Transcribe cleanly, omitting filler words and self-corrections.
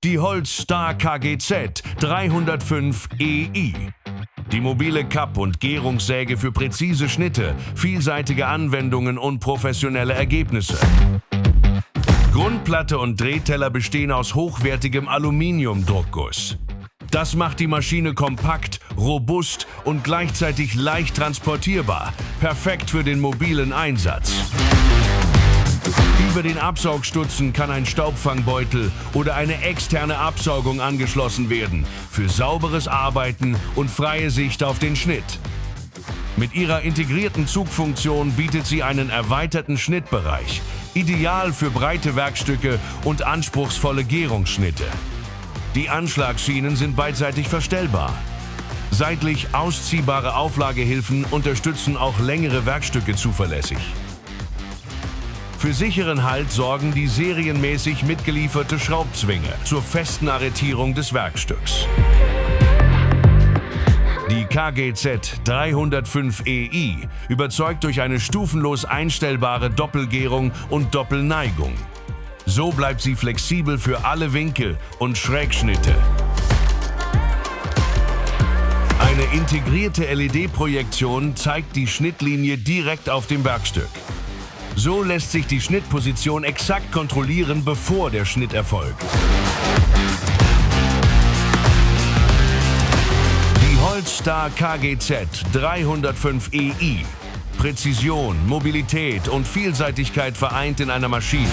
Die Holz-Star KGZ 305 EI. Die mobile Kapp- und Gärungssäge für präzise Schnitte, vielseitige Anwendungen und professionelle Ergebnisse. Grundplatte und Drehteller bestehen aus hochwertigem Aluminiumdruckguss. Das macht die Maschine kompakt, robust und gleichzeitig leicht transportierbar, perfekt für den mobilen Einsatz. Über den Absaugstutzen kann ein Staubfangbeutel oder eine externe Absaugung angeschlossen werden, für sauberes Arbeiten und freie Sicht auf den Schnitt. Mit ihrer integrierten Zugfunktion bietet sie einen erweiterten Schnittbereich, ideal für breite Werkstücke und anspruchsvolle Gärungsschnitte. Die Anschlagsschienen sind beidseitig verstellbar. Seitlich ausziehbare Auflagehilfen unterstützen auch längere Werkstücke zuverlässig. Für sicheren Halt sorgen die serienmäßig mitgelieferte Schraubzwinge zur festen Arretierung des Werkstücks. Die KGZ 305 EI überzeugt durch eine stufenlos einstellbare Doppelgärung und Doppelneigung. So bleibt sie flexibel für alle Winkel und Schrägschnitte. Eine integrierte LED-Projektion zeigt die Schnittlinie direkt auf dem Werkstück. So lässt sich die Schnittposition exakt kontrollieren, bevor der Schnitt erfolgt. Die Holz-Star KGZ 305 EI. Präzision, Mobilität und Vielseitigkeit vereint in einer Maschine.